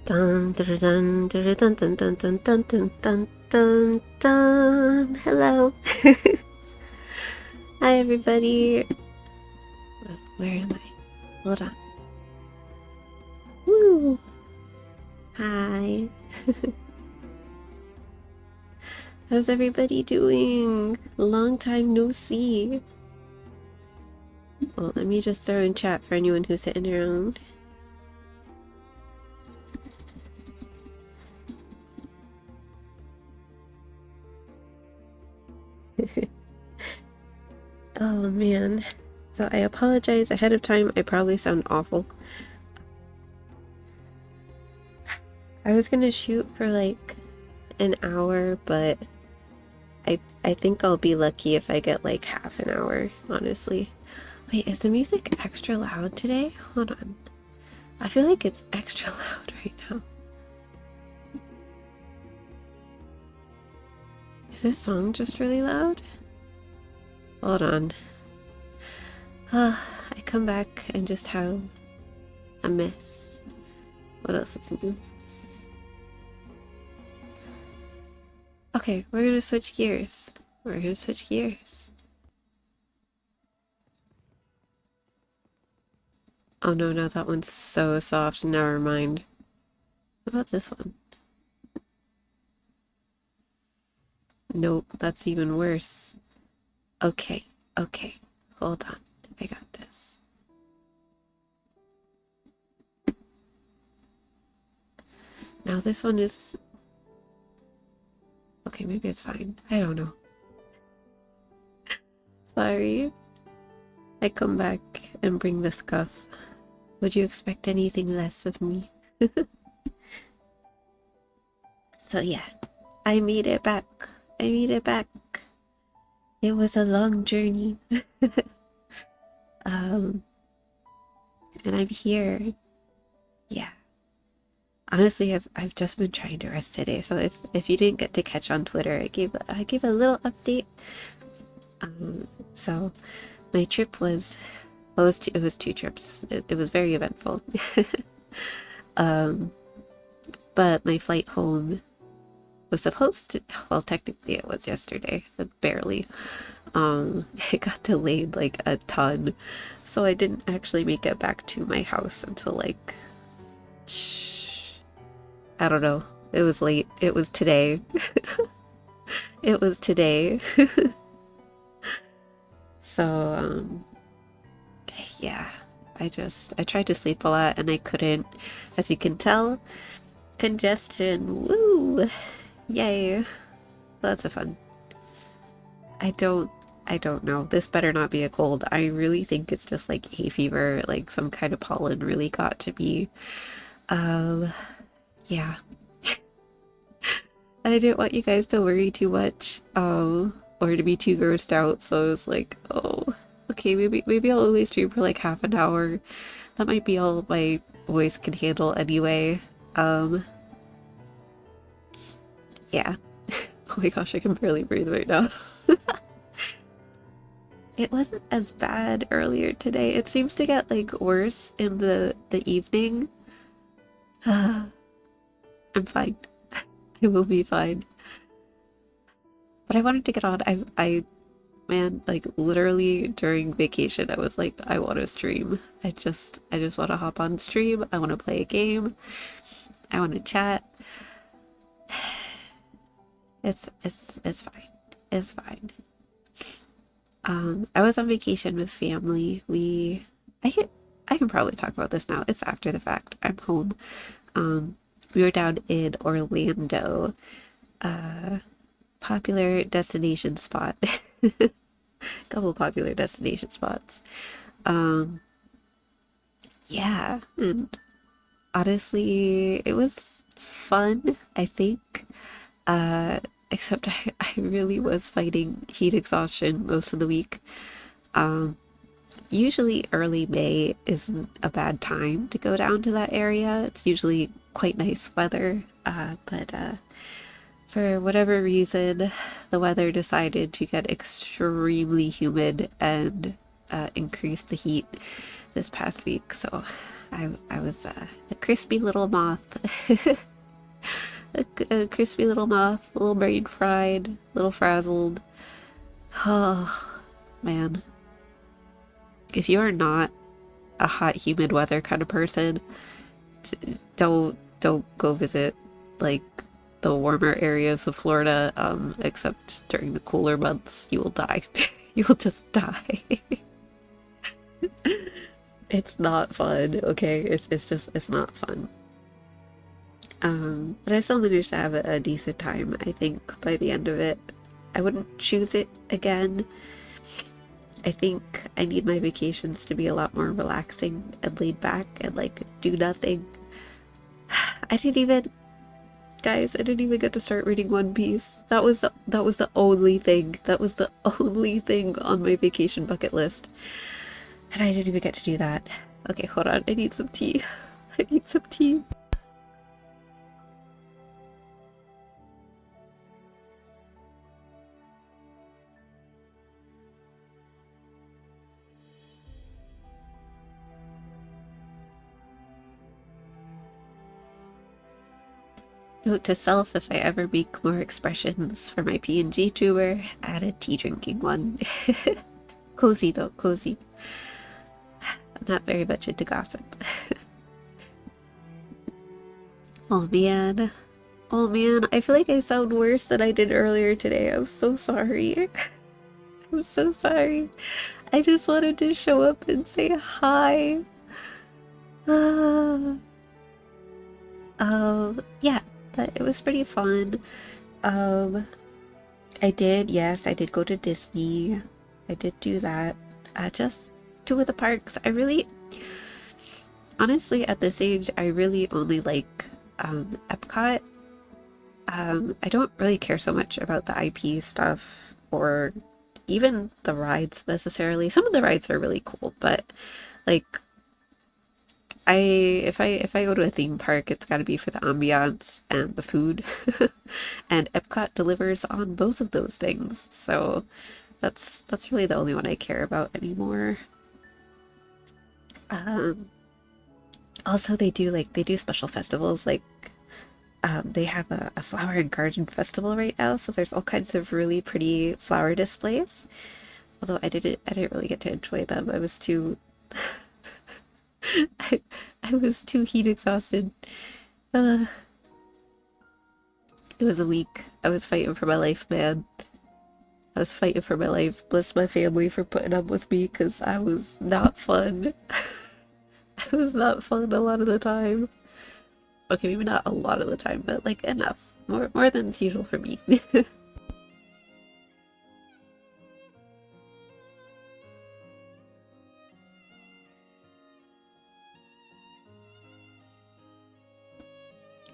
Dun, dun, dun, dun, dun, dun, dun, dun, dun, dun, dun, dun, dun. Hello. Hi, everybody. Where am I? Hold on. Woo. Hi. How's everybody doing? Long time no see. Well, let me just throw in chat for anyone who's sitting around. Oh man. So I apologize ahead of time. I probably sound awful. I was gonna shoot for like an hour, but I think I'll be lucky if I get like half an hour, honestly. Wait, is the music extra loud today? Hold on. I feel like it's extra loud right now. Is this song just really loud? Hold on. I come back and just have a miss. What else is new? Okay, we're gonna switch gears. We're gonna switch gears. Oh no, no, that one's so soft. Never mind. What about this one? Nope, that's even worse. Okay, okay. Hold on. I got this. Now this one is... Okay, maybe it's fine. I don't know. Sorry. I come back and bring the scuff. Would you expect anything less of me? So yeah, I made it back. I made it back. It was a long journey. And I'm here. Yeah. Honestly, I've just been trying to rest today. So if you didn't get to catch on Twitter, I gave a little update. So my trip was, well, it was two trips. It was very eventful. But my flight home was supposed to, well, technically it was yesterday, but barely. It got delayed like a ton, so I didn't actually make it back to my house until like, I don't know. It was late. It was today. It was today. So, yeah, I tried to sleep a lot and I couldn't, as you can tell. Congestion, woo! Yay! Lots of fun. I don't know. This better not be a cold. I really think it's just like hay fever, like some kind of pollen really got to me. Yeah. And I didn't want you guys to worry too much, or to be too grossed out, so I was like, oh, okay, maybe I'll only stream for like half an hour. That might be all my voice can handle anyway. Yeah. Oh my gosh, I can barely breathe right now. It wasn't as bad earlier today. It seems to get like worse in the evening. I'm fine. I will be fine. But I wanted to get on. Man, like literally during vacation, I was like, I want to stream. I just want to hop on stream. I want to play a game. I want to chat. It's fine. It's fine. I was on vacation with family. I can probably talk about this now. It's after the fact. I'm home. We were down in Orlando. Popular destination spot. Couple popular destination spots. Yeah, and honestly, it was fun, I think. Except I really was fighting heat exhaustion most of the week. Usually early May isn't a bad time to go down to that area. It's usually quite nice weather, but for whatever reason, the weather decided to get extremely humid and increased the heat this past week, so I was a crispy little moth. A crispy little moth, a little brain fried, a little frazzled. Oh, man. If you are not a hot, humid weather kind of person, don't go visit like the warmer areas of Florida, except during the cooler months. You will die. You will just die. It's not fun, okay? It's not fun. But I still managed to have a decent time, I think, by the end of it. I wouldn't choose it again. I think I need my vacations to be a lot more relaxing and laid back and like do nothing. I didn't even, guys, I didn't even get to start reading One Piece. That was the only thing. That was the only thing on my vacation bucket list. And I didn't even get to do that. Okay, hold on. I need some tea. I need some tea. Note to self, if I ever make more expressions for my PNG tuber, add a tea drinking one. Cozy though, cozy. I'm not very much into gossip. Oh man. Oh man, I feel like I sound worse than I did earlier today. I'm so sorry. I'm so sorry. I just wanted to show up and say hi. Yeah, but it was pretty fun. Yes, I did go to Disney. I did do that. Just two of the parks. Honestly, at this age, I really only like Epcot. I don't really care so much about the IP stuff or even the rides necessarily. Some of the rides are really cool, but like if I go to a theme park, it's got to be for the ambiance and the food. And Epcot delivers on both of those things. So that's really the only one I care about anymore. Also they do special festivals like they have a flower and garden festival right now, so there's all kinds of really pretty flower displays. Although I didn't really get to enjoy them. I was too I was too heat exhausted. Uh, it was a week. I was fighting for my life, man. I was fighting for my life. Bless my family for putting up with me, because I was not fun. I was not fun a lot of the time. Okay, maybe not a lot of the time, but like enough. More than it's usual for me.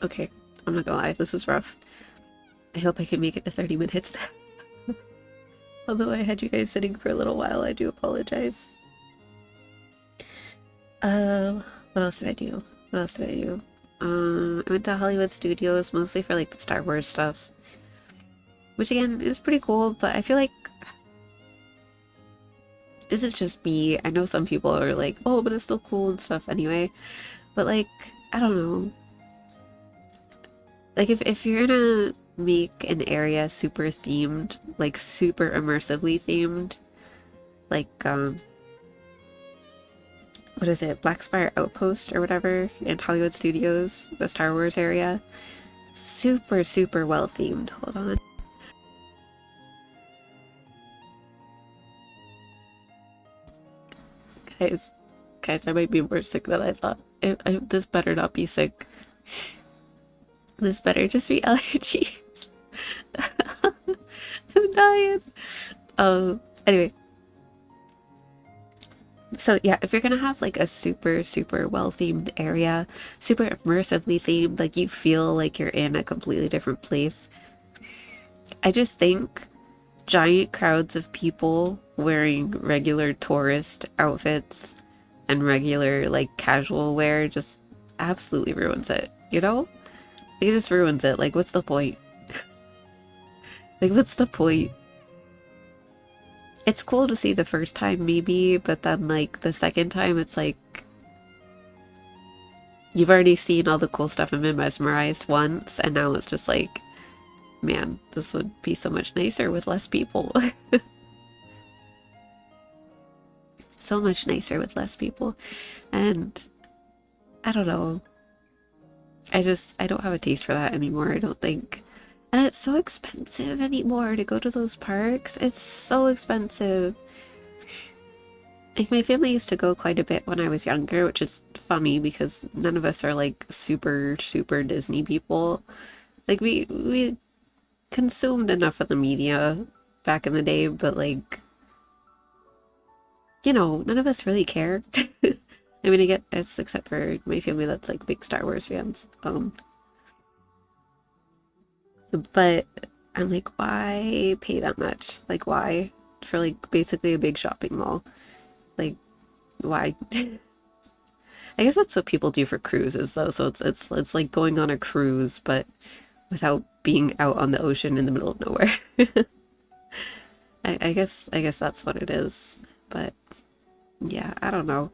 Okay, I'm not gonna lie, this is rough. I hope I can make it to 30 minutes. Although I had you guys sitting for a little while, I do apologize. What else did I do? What else did I do? I went to Hollywood Studios mostly for like the Star Wars stuff. Which again is pretty cool, but I feel like is it just me? I know some people are like, oh, but it's still cool and stuff anyway. But like, I don't know. Like if you're gonna make an area super themed, like super immersively themed, like what is it, Black Spire Outpost or whatever in Hollywood Studios, the Star Wars area, super well themed. Hold on. Guys, I might be more sick than I thought. This better not be sick. This better just be allergies. I'm dying. Anyway. So yeah, if you're gonna have like a super well themed area, super immersively themed, like you feel like you're in a completely different place, I just think giant crowds of people wearing regular tourist outfits and regular like casual wear just absolutely ruins it, you know? It just ruins it. Like, what's the point? Like, what's the point? it's cool to see the first time maybe, but then like the second time it's like you've already seen all the cool stuff and been mesmerized once, and now it's just like, man, this would be so much nicer with less people. So much nicer with less people. And I don't know. I don't have a taste for that anymore, I don't think. And it's so expensive anymore to go to those parks. It's so expensive. Like my family used to go quite a bit when I was younger, which is funny because none of us are like super, super Disney people. Like we consumed enough of the media back in the day, but like, you know, none of us really care. I mean, I get it's except for my family that's like big Star Wars fans. But I'm like, why pay that much? Like, why? For like basically a big shopping mall. Like, why? I guess that's what people do for cruises though. So it's like going on a cruise, but without being out on the ocean in the middle of nowhere. I guess that's what it is. But yeah, I don't know.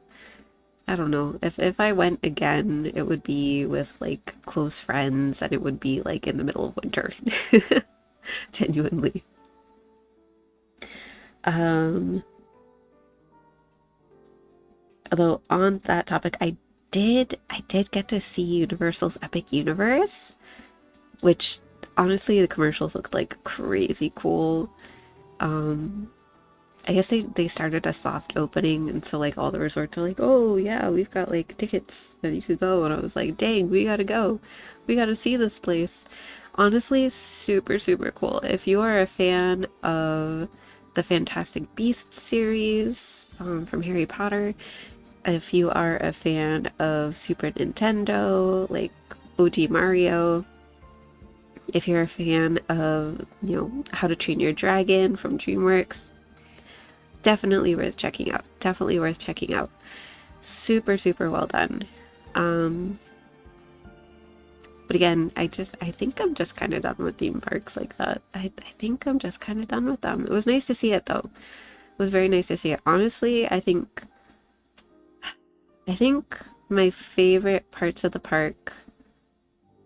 I don't know. If I went again, it would be with like close friends and it would be like in the middle of winter. Genuinely. Um, although on that topic, I did get to see Universal's Epic Universe, which honestly the commercials looked like crazy cool. Um, I guess they started a soft opening, and so like all the resorts are like, oh yeah, we've got like tickets that you could go, and I was like, dang, we gotta go, we gotta see this place. Honestly, super super cool. If you are a fan of the Fantastic Beasts series from Harry Potter, if you are a fan of Super Nintendo, like OG Mario, if you're a fan of, you know, How to Train Your Dragon from DreamWorks, definitely worth checking out. Definitely worth checking out. Super, super well done. Um, but again, I think I'm just kind of done with theme parks like that. I think I'm just kind of done with them. It was nice to see it though. It was very nice to see it. Honestly, I think my favorite parts of the park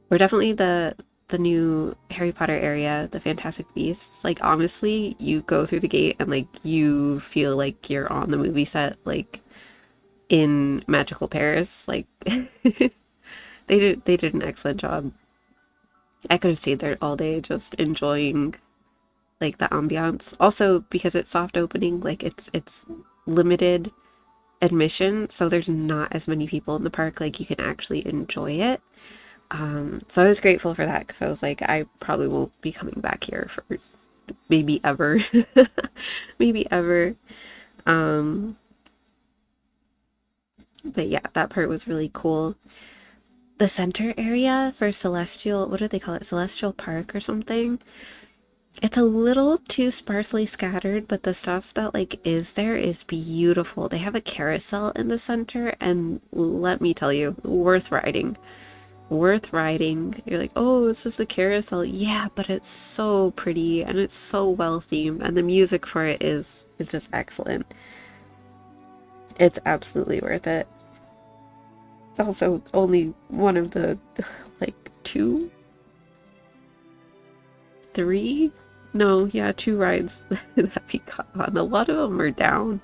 were definitely the new Harry Potter area, the Fantastic Beasts. Like honestly, you go through the gate and like you feel like you're on the movie set, like in Magical Paris. Like they did an excellent job. I could have stayed there all day just enjoying like the ambiance. Also because it's soft opening, like it's limited admission, so there's not as many people in the park, like you can actually enjoy it. So I was grateful for that because I was like, I probably won't be coming back here for maybe ever. Maybe ever. Um, but yeah, that part was really cool. The center area for Celestial, what do they call it? Celestial Park or something? It's a little too sparsely scattered, but the stuff that like is there is beautiful. They have a carousel in the center, and let me tell you, worth riding. Worth riding. You're like, oh, it's just a carousel. Yeah, but it's so pretty and it's so well themed, and the music for it is just excellent. It's absolutely worth it. It's also only one of the like two, three, no, yeah, two rides that we got on. A lot of them are down,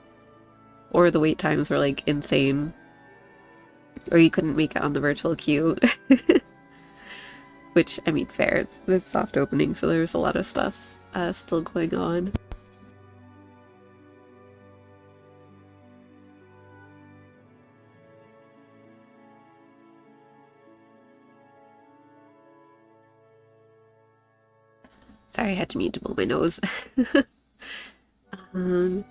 or the wait times were like insane, or you couldn't make it on the virtual queue. Which, I mean, fair. It's soft opening, so there's a lot of stuff still going on. Sorry, I had to mute to blow my nose. um,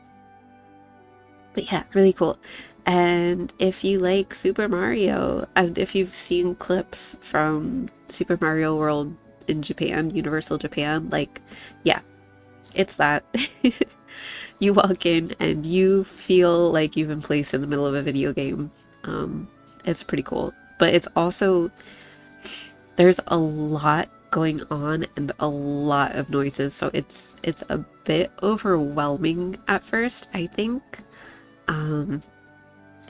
but yeah, really cool. And if you like Super Mario, if you've seen clips from Super Mario World in Japan, Universal Japan, like, yeah, it's that. You walk in and you feel like you've been placed in the middle of a video game. It's pretty cool. But it's also, there's a lot going on and a lot of noises, so it's a bit overwhelming at first, I think. Um,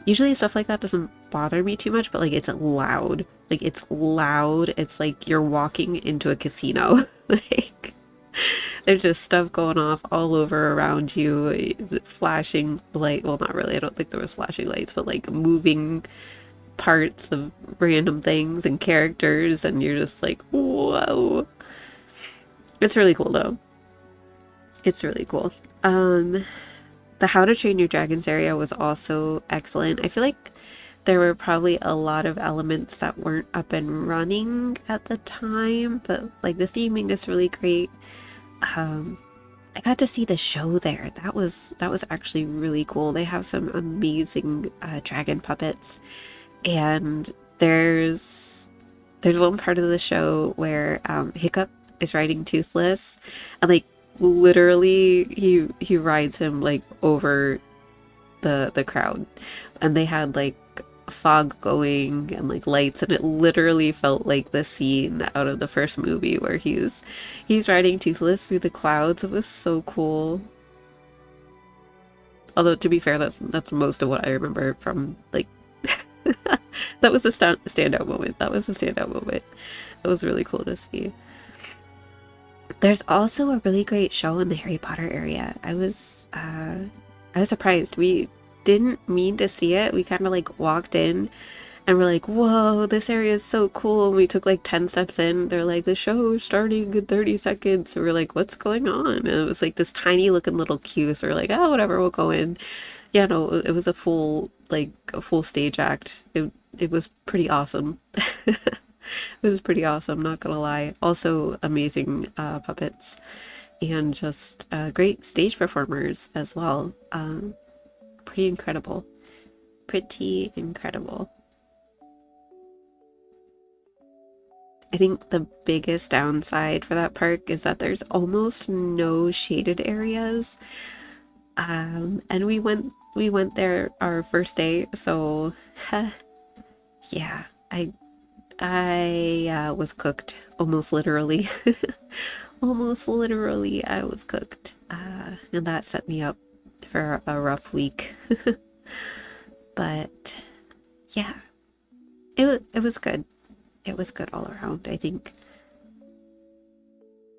Usually stuff like that doesn't bother me too much, but like it's loud. Like it's loud. It's like you're walking into a casino. Like there's just stuff going off all over around you, flashing light. Well, not really. I don't think there was flashing lights, but like moving parts of random things and characters, and you're just like, whoa. It's really cool though. It's really cool. The How to Train Your Dragons area was also excellent. I feel like there were probably a lot of elements that weren't up and running at the time, but like the theming is really great. I got to see the show there. That was actually really cool. They have some amazing dragon puppets, and there's one part of the show where Hiccup is riding Toothless, and like literally he rides him like over the crowd, and they had like fog going and like lights, and it literally felt like the scene out of the first movie where he's riding Toothless through the clouds. It was so cool. Although to be fair, that's most of what I remember from like that was the standout moment. That was the standout moment. It was really cool to see. There's also a really great show in the Harry Potter area. I was surprised. We didn't mean to see it. We kind of like walked in and we're like, whoa, this area is so cool. And we took like 10 steps in. They're like, the show is starting in 30 seconds. So we're like, what's going on? And it was like this tiny looking little queue. So we're like, oh, whatever, we'll go in. Yeah, no, it was a full stage act. It was pretty awesome. It was pretty awesome, not gonna lie. Also amazing puppets and just great stage performers as well. Pretty incredible. Pretty incredible. I think the biggest downside for that park is that there's almost no shaded areas. And we went there our first day, so yeah, I was cooked almost literally. Almost literally, I was cooked. And that set me up for a rough week. But yeah, it was good. It was good all around. I think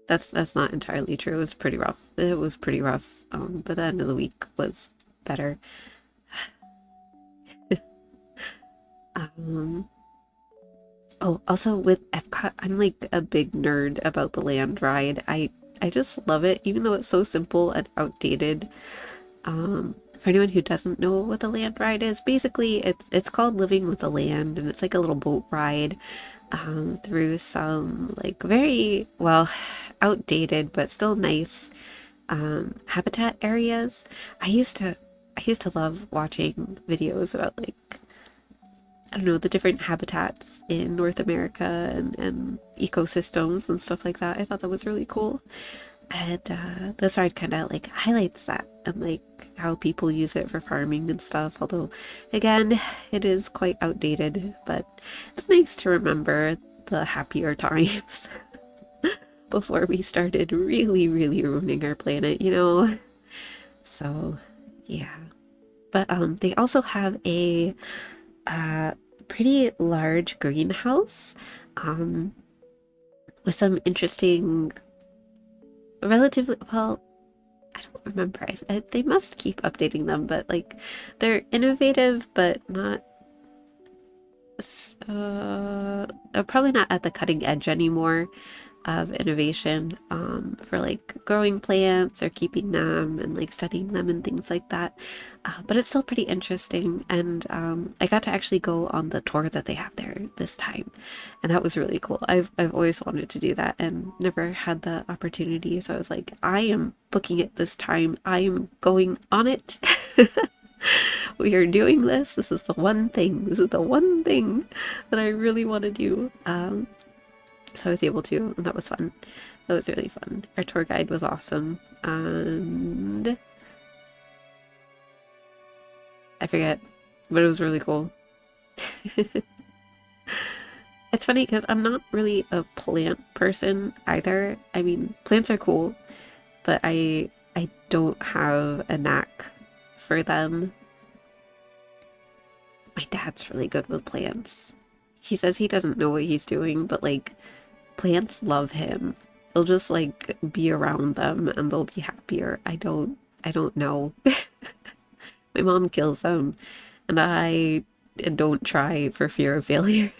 that's not entirely true. It was pretty rough. It was pretty rough. But the end of the week was better. Um, Oh, also with Epcot, I'm like a big nerd about the land ride. I just love it, even though it's so simple and outdated. For anyone who doesn't know what the land ride is, basically it's called Living with the Land, and it's like a little boat ride through some like very well outdated but still nice habitat areas. I used to love watching videos about like I don't know, the different habitats in North America and ecosystems and stuff like that. I thought that was really cool. And this ride kind of like highlights that and like how people use it for farming and stuff. Although, again, it is quite outdated, but it's nice to remember the happier times before we started really, really ruining our planet, you know? So, yeah. But they also have a uh, pretty large greenhouse um, with some interesting, relatively, well, I don't remember. They must keep updating them, but like they're innovative, but not, probably not at the cutting edge anymore of innovation for like growing plants or keeping them and like studying them and things like that. But it's still pretty interesting. And I got to actually go on the tour that they have there this time. And that was really cool. I've always wanted to do that and never had the opportunity. So I was like, I am booking it this time. I am going on it. We are doing this. This is the one thing. This is the one thing that I really want to do. So I was able to, and that was fun. That was really fun. Our tour guide was awesome. And I forget, but it was really cool. It's funny because I'm not really a plant person either. I mean, plants are cool, but I don't have a knack for them. My dad's really good with plants. He says he doesn't know what he's doing, but like plants love him. He'll just like be around them and they'll be happier. I don't know. My mom kills them and I don't try for fear of failure.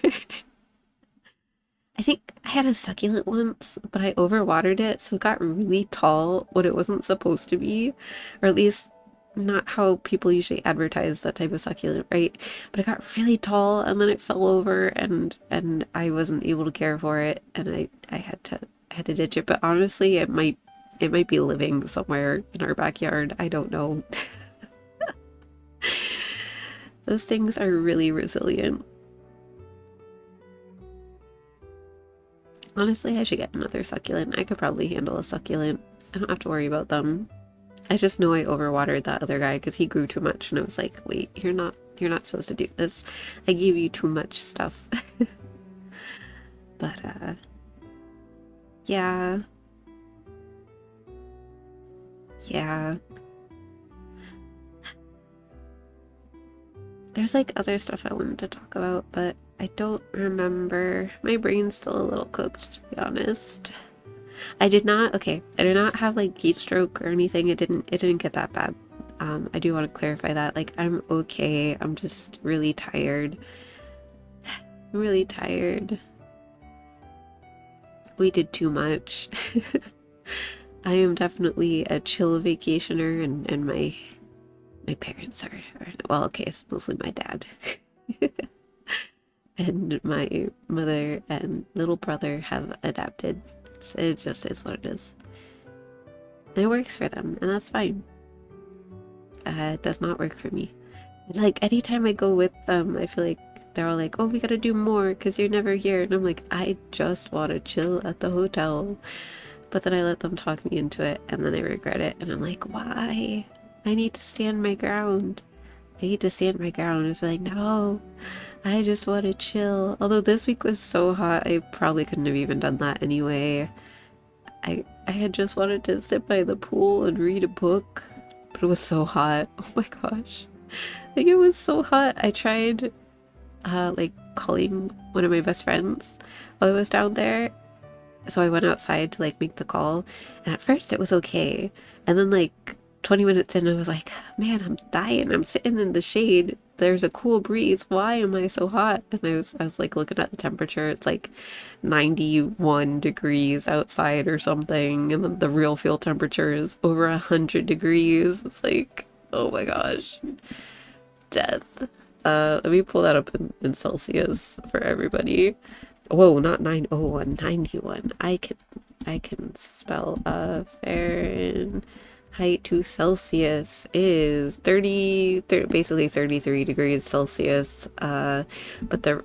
I think I had a succulent once, but I overwatered it, so it got really tall when it wasn't supposed to be, or at least not how people usually advertise that type of succulent, right? But it got really tall and then it fell over and I wasn't able to care for it and I had to ditch it. But honestly, it might be living somewhere in our backyard. I don't know. Those things are really resilient. Honestly, I should get another succulent. I could probably handle a succulent. I don't have to worry about them. I just know I overwatered that other guy because he grew too much and I was like, wait, you're not supposed to do this. I gave you too much stuff. But yeah. Yeah. There's like other stuff I wanted to talk about, but I don't remember. My brain's still a little cooked, to be honest. I did not, okay, I did not have like heat stroke or anything. It didn't get that bad. I do want to clarify that. Like, I'm okay. I'm just really tired. I'm really tired. We did too much. I am definitely a chill vacationer and my parents are well, okay, it's mostly my dad. And my mother and little brother have adapted. It just is what it is. And it works for them, and that's fine. It does not work for me. Like, anytime I go with them, I feel like they're all like, oh, we gotta do more because you're never here. And I'm like, I just want to chill at the hotel. But then I let them talk me into it, and then I regret it. And I'm like, why? I need to stand my ground. I need to stand my ground and just be like, no, I just want to chill. Although this week was so hot, I probably couldn't have even done that anyway. I had just wanted to sit by the pool and read a book, but it was so hot. Oh my gosh. Like, it was so hot. I tried like calling one of my best friends while I was down there. So I went outside to like make the call, and at first it was okay. And then like 20 minutes in, I was like, man, I'm dying. I'm sitting in the shade. There's a cool breeze. Why am I so hot? And I was like looking at the temperature. It's like 91 degrees outside or something. And then the real field temperature is over 100 degrees. It's like, oh my gosh, death. Let me pull that up in Celsius for everybody. Whoa, not 901, 91. I can spell Fahrenheit to Celsius is 30, basically 33 degrees Celsius. But the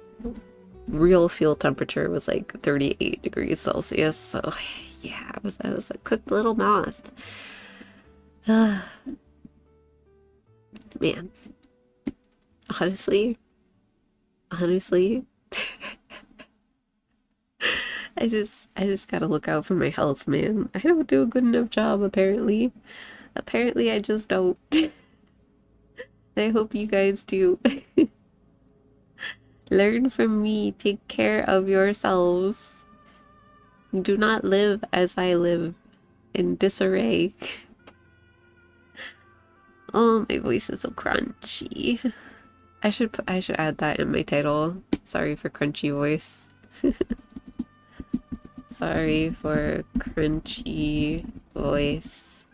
real field temperature was like 38 degrees Celsius. So yeah, I was a cooked little moth. Man, honestly, I just gotta look out for my health, man. I don't do a good enough job, apparently. Apparently, I just don't. And I hope you guys do. Learn from me. Take care of yourselves. Do not live as I live, in disarray. Oh, my voice is so crunchy. I should add that in my title. Sorry for crunchy voice. Sorry for crunchy voice.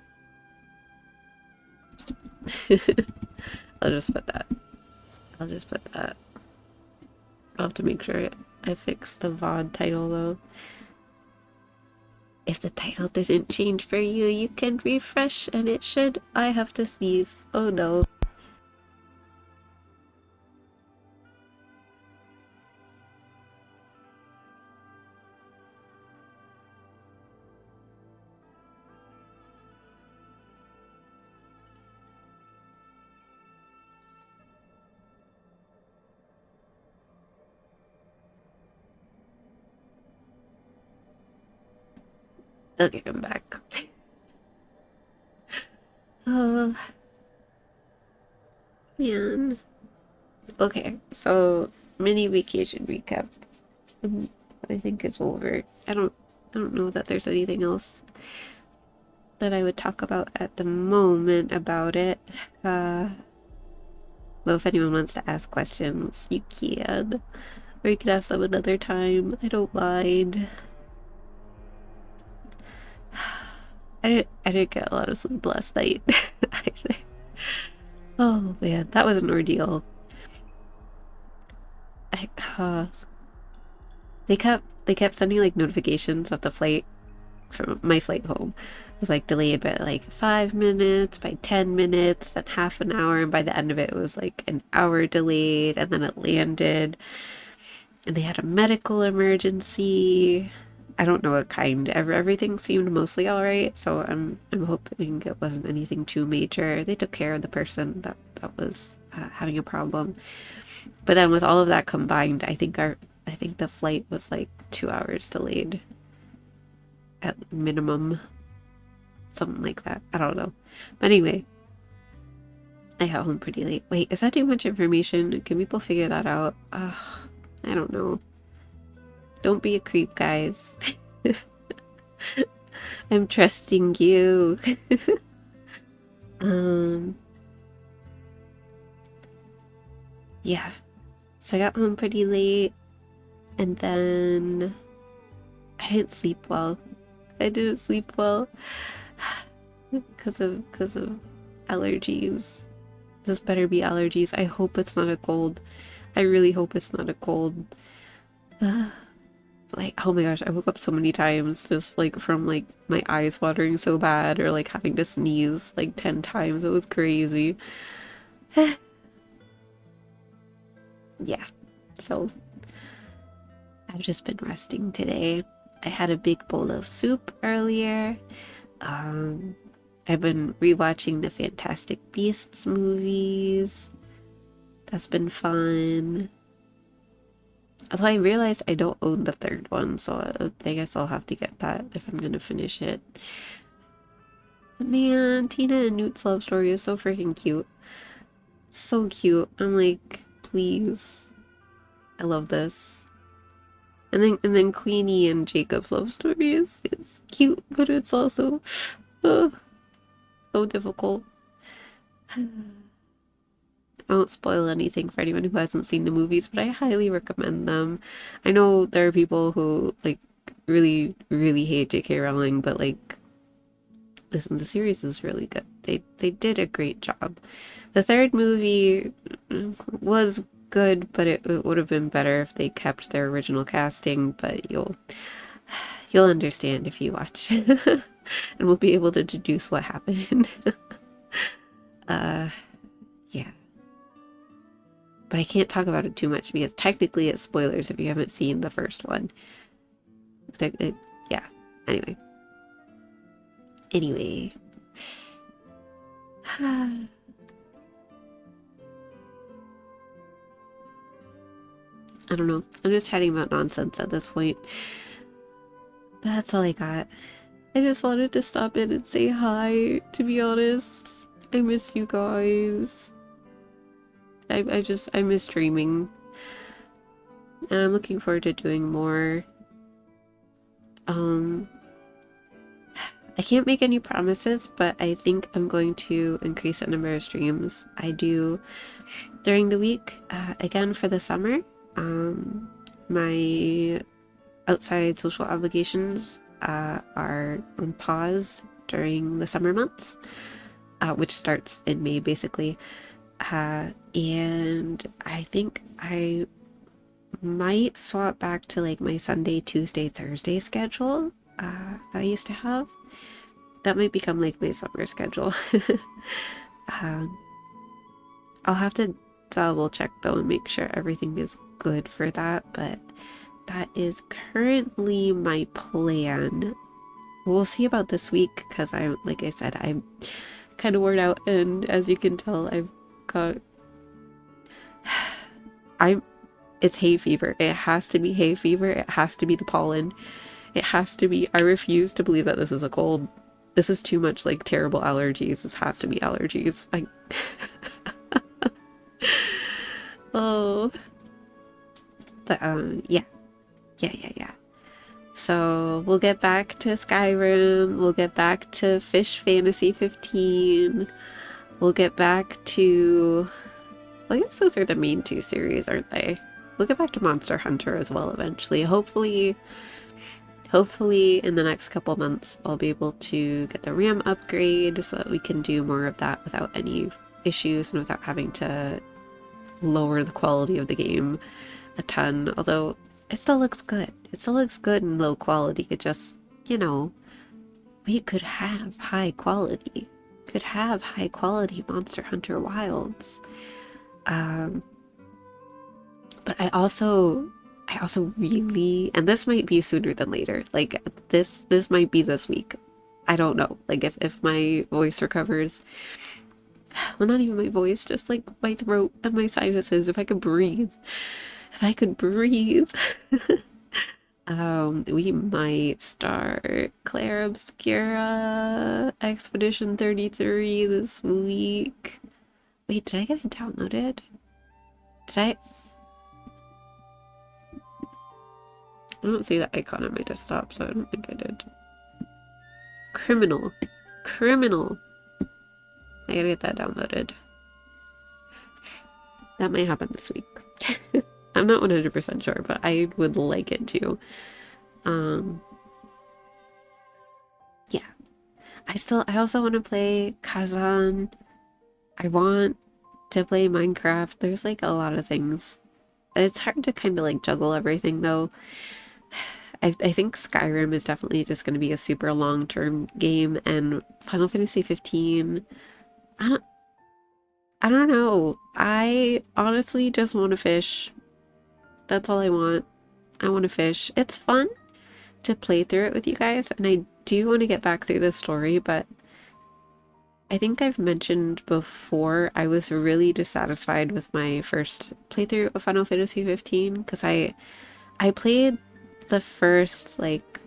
I'll just put that. I'll just put that. I'll have to make sure I fix the VOD title though. If the title didn't change for you, you can refresh and it should. I have to sneeze. Oh no. Okay, I'm back. Oh, man. Okay, so mini vacation recap. Um, I think it's over. I don't know that there's anything else that I would talk about at the moment about it. Uh, though if anyone wants to ask questions, you can. Or you can ask them another time. I don't mind. I didn't get a lot of sleep last night. Oh man, that was an ordeal. I, uh, they kept sending like notifications that the flight from my flight home was like delayed by like 5 minutes, by 10 minutes, then half an hour, and by the end of it, it was like an hour delayed, and then it landed, and they had a medical emergency. I don't know what kind. Everything seemed mostly all right, so I'm hoping it wasn't anything too major. They took care of the person that was having a problem. But then with all of that combined, I think the flight was like 2 hours delayed at minimum, something like that. I don't know. But anyway, I got home pretty late. Wait, is that too much information? Can people figure that out? I don't know. Don't be a creep, guys. I'm trusting you. um, yeah. So I got home pretty late, and then I didn't sleep well. I didn't sleep well because of allergies. This better be allergies. I hope it's not a cold. I really hope it's not a cold. Like, oh my gosh, I woke up so many times just like from like my eyes watering so bad or like having to sneeze like 10 times. It was crazy. Yeah, so I've just been resting today. I had a big bowl of soup earlier. Um, I've been rewatching the Fantastic Beasts movies. That's been fun. Although I realized I don't own the third one, so I guess I'll have to get that if I'm gonna finish it. But man, Tina and Newt's love story is so freaking cute. So cute. I'm like, please. I love this. And then Queenie and Jacob's love story is cute, but it's also uh, so difficult. I won't spoil anything for anyone who hasn't seen the movies, but I highly recommend them. I know there are people who like really hate J.K. Rowling, but like listen, the series is really good. They did a great job. The third movie was good, but it would have been better if they kept their original casting, but you'll understand if you watch. And we'll be able to deduce what happened. Yeah. But I can't talk about it too much because technically it's spoilers if you haven't seen the first one. Yeah. Anyway. Anyway. I don't know. I'm just chatting about nonsense at this point. But that's all I got. I just wanted to stop in and say hi, to be honest. I miss you guys. I miss streaming. And I'm looking forward to doing more. I can't make any promises, but I think I'm going to increase the number of streams I do during the week. Again, for the summer, my outside social obligations are on pause during the summer months, which starts in May, basically. And I think I might swap back to like my Sunday, Tuesday, Thursday schedule that I used to have. That might become like my summer schedule. I'll have to double check though and make sure everything is good for that, but that is currently my plan. We'll see about this week because like I said, I'm kind of worn out, and as you can tell, I've got it's hay fever. It has to be hay fever. It has to be the pollen. It has to be. I refuse to believe that this is a cold. This is too much like terrible allergies. This has to be allergies. Oh. But yeah. Yeah. So we'll get back to Skyrim. We'll get back to Fish Fantasy 15. We'll get back to, well, I guess those are the main two series, aren't they? We'll get back to Monster Hunter as well eventually. Hopefully in the next couple months I'll be able to get the RAM upgrade so that we can do more of that without any issues and without having to lower the quality of the game a ton. Although it still looks good. It still looks good in low quality. It just, you know, we could have high quality. Could have high quality Monster Hunter Wilds. But I also really, and this might be sooner than later. Like this might be this week. I don't know. Like if my voice recovers. Well, not even my voice, just like my throat and my sinuses. If I could breathe. If I could breathe. We might start Claire Obscura Expedition 33 this week. Wait, did I get it downloaded? Did I don't see the icon on my desktop, so I don't think I did. Criminal. I gotta get that downloaded. That might happen this week. I'm not 100% sure, but I would like it to. Yeah. I also want to play Kazan. I want to play Minecraft. There's like a lot of things. It's hard to kind of like juggle everything though. I think Skyrim is definitely just going to be a super long-term game, and Final Fantasy 15, I don't know. I honestly just want to fish. That's all I want. I want to fish. It's fun to play through it with you guys, and I do want to get back through the story, but I think I've mentioned before I was really dissatisfied with my first playthrough of Final Fantasy 15 because I played the first like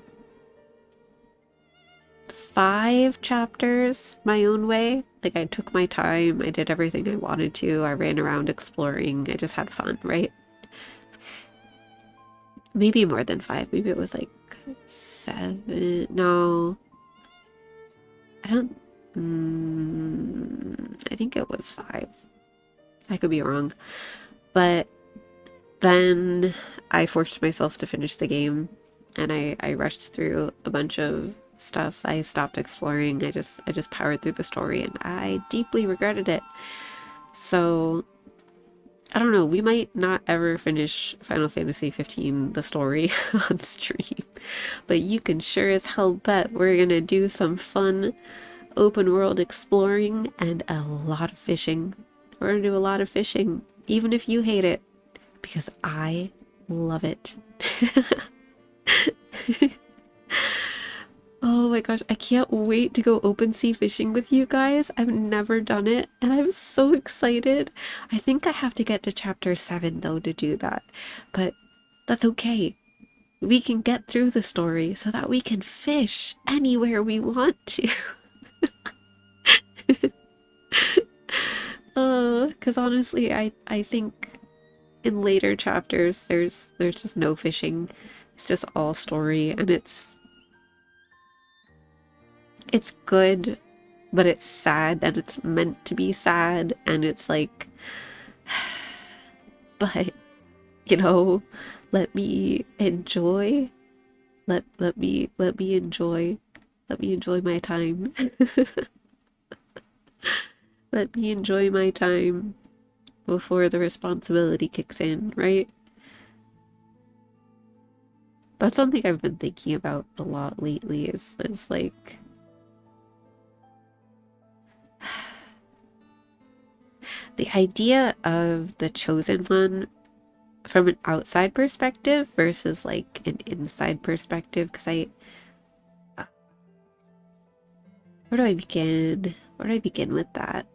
5 chapters my own way. Like I took my time, I did everything I wanted to, I ran around exploring, I just had fun, right? Maybe more than 5, maybe it was like 7, no. I don't, I think it was 5. I could be wrong. But then I forced myself to finish the game and I rushed through a bunch of stuff. I stopped exploring. I just powered through the story and I deeply regretted it. So I don't know, we might not ever finish Final Fantasy 15 the story on stream, but you can sure as hell bet we're gonna do some fun open world exploring and a lot of fishing. We're gonna do a lot of fishing, even if you hate it, because I love it. Oh my gosh, I can't wait to go open sea fishing with you guys. I've never done it and I'm so excited. I think I have to get to chapter 7 though to do that, but that's okay. We can get through the story so that we can fish anywhere we want to. Because honestly, I think in later chapters there's just no fishing. It's just all story and it's good, but it's sad and it's meant to be sad and it's like but you know, let me enjoy let me enjoy my time. Let me enjoy my time before the responsibility kicks in, right? That's something I've been thinking about a lot lately is like the idea of the chosen one from an outside perspective versus like an inside perspective, because where do I begin? Where do I begin with that?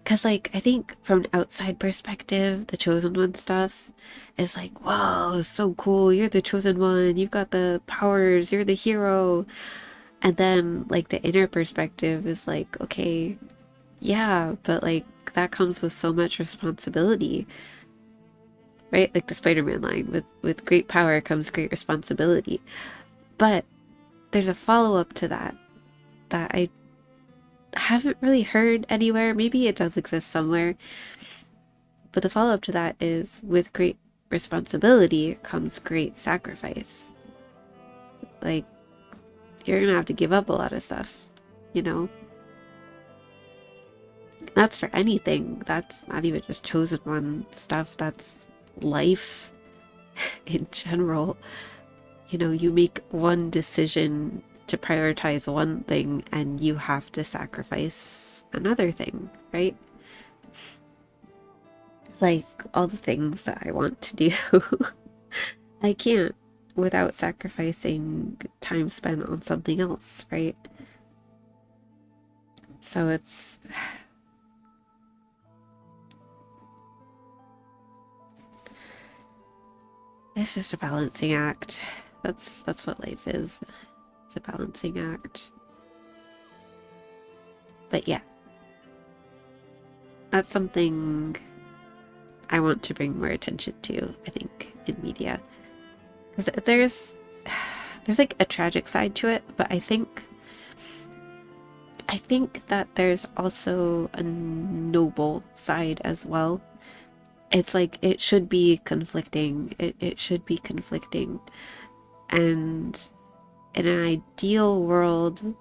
Because, like, I think from an outside perspective, the chosen one stuff is like, whoa, so cool. You're the chosen one. You've got the powers. You're the hero. And then, like, the inner perspective is like, okay, yeah, but like, that comes with so much responsibility, right? Like the Spider-Man line, with great power comes great responsibility. But there's a follow-up to that that I haven't really heard anywhere. Maybe it does exist somewhere. But the follow up to that is with great responsibility comes great sacrifice. Like, you're gonna have to give up a lot of stuff, you know? That's for anything. That's not even just chosen one stuff, that's life in general. You know, you make one decision to prioritize one thing and you have to sacrifice another thing, right? Like all the things that I want to do. I can't without sacrificing time spent on something else, right? So it's just a balancing act. That's what life is. It's a balancing act. But yeah, that's something I want to bring more attention to, I think, in media. Because there's like a tragic side to it, but I think that there's also a noble side as well. It's like it should be conflicting. It should be conflicting. And in an ideal world,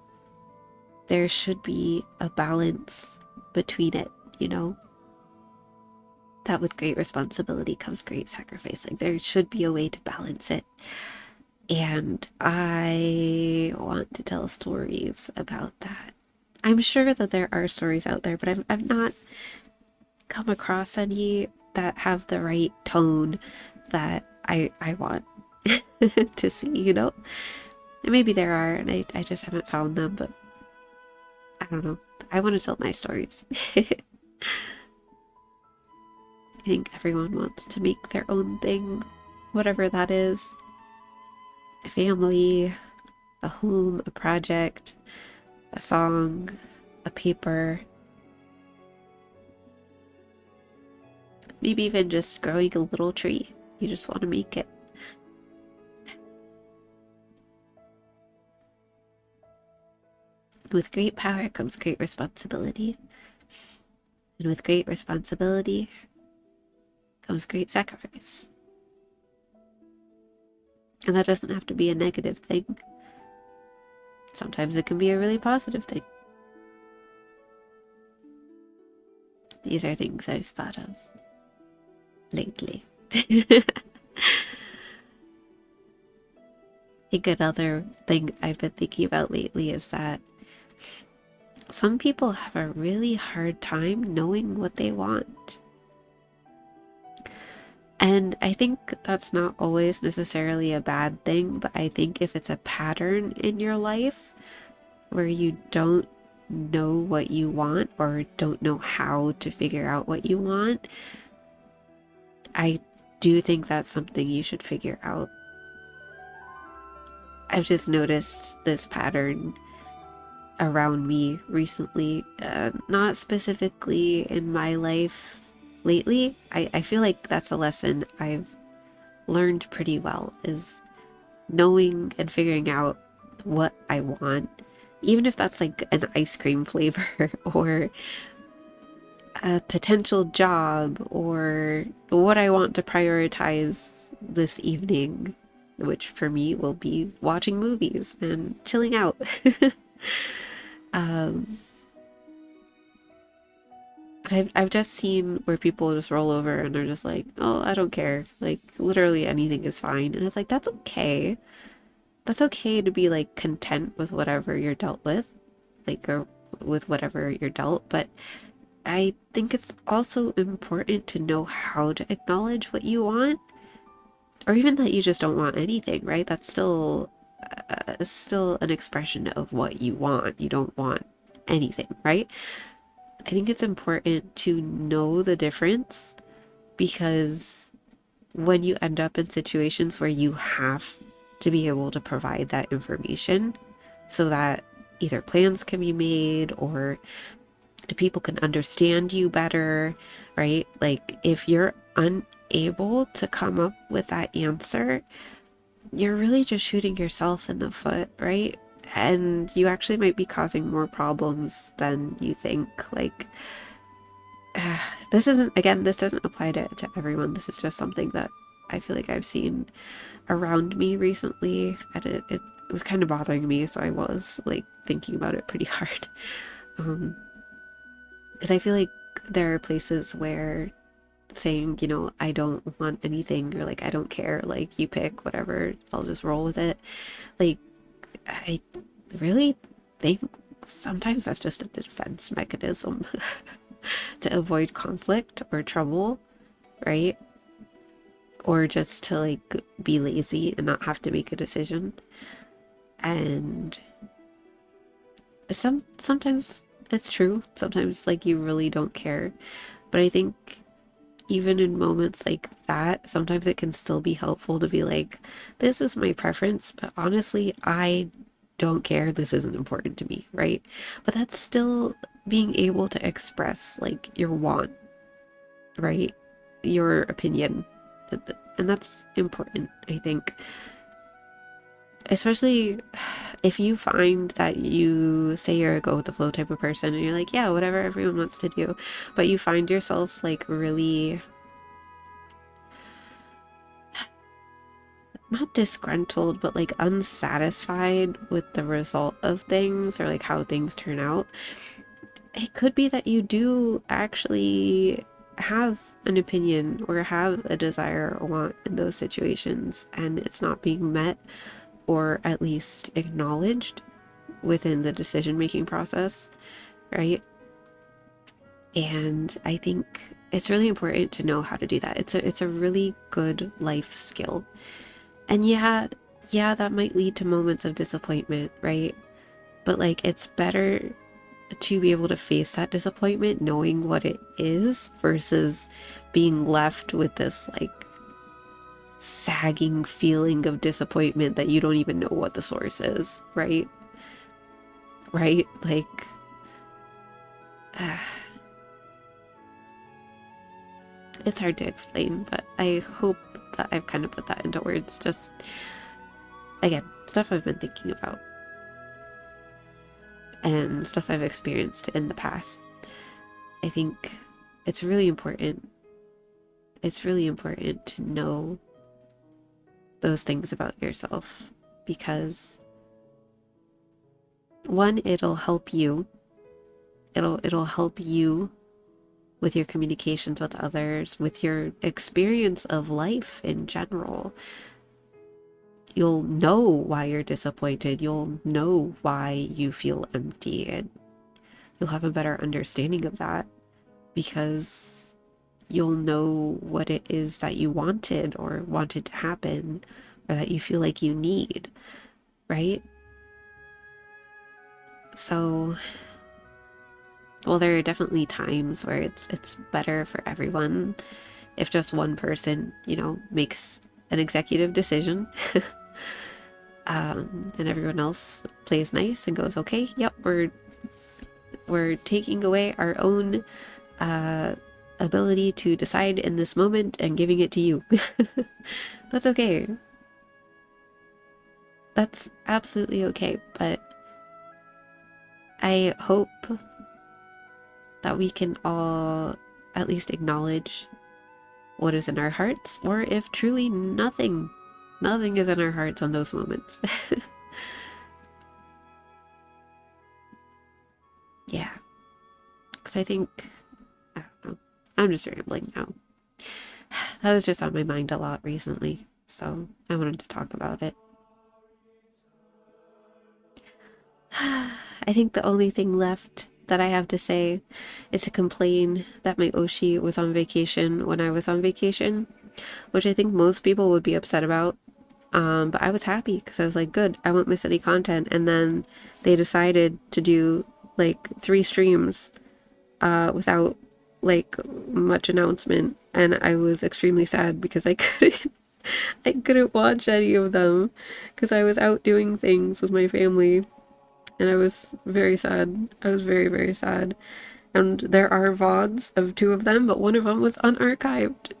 there should be a balance between it, you know? That with great responsibility comes great sacrifice. Like there should be a way to balance it. And I want to tell stories about that. I'm sure that there are stories out there, but I've not come across any that have the right tone that I want to see, you know? And maybe there are, and I just haven't found them, but I don't know. I want to tell my stories. I think everyone wants to make their own thing, whatever that is. A family, a home, a project, a song, a paper. Maybe even just growing a little tree. You just want to make it. With great power comes great responsibility. And with great responsibility comes great sacrifice. And that doesn't have to be a negative thing. Sometimes it can be a really positive thing. These are things I've thought of lately. I think another thing I've been thinking about lately is that some people have a really hard time knowing what they want. And I think that's not always necessarily a bad thing, but I think if it's a pattern in your life where you don't know what you want or don't know how to figure out what you want, I do think that's something you should figure out. I've just noticed this pattern around me recently, not specifically in my life lately. I feel like that's a lesson I've learned pretty well, is knowing and figuring out what I want, even if that's like an ice cream flavor or a potential job or what I want to prioritize this evening, which for me will be watching movies and chilling out. um, I've just seen where people just roll over and they're just like, oh, I don't care. Like, literally anything is fine. And it's like, that's okay. That's okay to be like content with whatever you're dealt with, like, or with whatever you're dealt. But I think it's also important to know how to acknowledge what you want, or even that you just don't want anything, right? That's still an expression of what you want. You don't want anything, right? I think it's important to know the difference, because when you end up in situations where you have to be able to provide that information so that either plans can be made or people can understand you better, right? Like if you're unable to come up with that answer, you're really just shooting yourself in the foot, right? And you actually might be causing more problems than you think. Like, this isn't, again, this doesn't apply to everyone. This is just something that I feel like I've seen around me recently, and it was kind of bothering me, so I was like thinking about it pretty hard. Because I feel like there are places where saying, you know, I don't want anything, or like I don't care, like you pick whatever, I'll just roll with it. Like, I really think sometimes that's just a defense mechanism to avoid conflict or trouble, right? Or just to like be lazy and not have to make a decision. And sometimes it's true. Sometimes like you really don't care. But I think even in moments like that, sometimes it can still be helpful to be like, this is my preference, but honestly, I don't care. This isn't important to me, right? But that's still being able to express like your want, right? Your opinion. And that's important, I think. Especially if you find that you say you're a go with the flow type of person and you're like, yeah, whatever everyone wants to do, but you find yourself like really not disgruntled, but like unsatisfied with the result of things or like how things turn out. It could be that you do actually have an opinion or have a desire or want in those situations, and it's not being met or at least acknowledged within the decision making process, right? And I think it's really important to know how to do that. It's a really good life skill. And yeah, that might lead to moments of disappointment, right? But like it's better to be able to face that disappointment knowing what it is versus being left with this like sagging feeling of disappointment that you don't even know what the source is, right? Right? Like, it's hard to explain, but I hope that I've kind of put that into words. Just, again, stuff I've been thinking about and stuff I've experienced in the past. I think it's really important. It's really important to know those things about yourself, because one, it'll help you. It'll help you with your communications with others, with your experience of life in general. You'll know why you're disappointed. You'll know why you feel empty, and you'll have a better understanding of that because you'll know what it is that you wanted or wanted to happen or that you feel like you need, right? So, well, there are definitely times where it's better for everyone if just one person, you know, makes an executive decision and everyone else plays nice and goes, okay, yep, we're taking away our own ability to decide in this moment and giving it to you. That's okay. That's absolutely okay. But I hope that we can all at least acknowledge what is in our hearts, or if truly nothing is in our hearts on those moments. Yeah, because I think, I don't know, I'm just rambling now. That was just on my mind a lot recently, so I wanted to talk about it. I think the only thing left that I have to say is to complain that my Oshi was on vacation when I was on vacation, which I think most people would be upset about. But I was happy because I was like, good, I won't miss any content. And then they decided to do like 3 streams without like much announcement, and I was extremely sad because I couldn't watch any of them because I was out doing things with my family, and I was very sad. I was very, very sad. And there are VODs of two of them, but one of them was unarchived.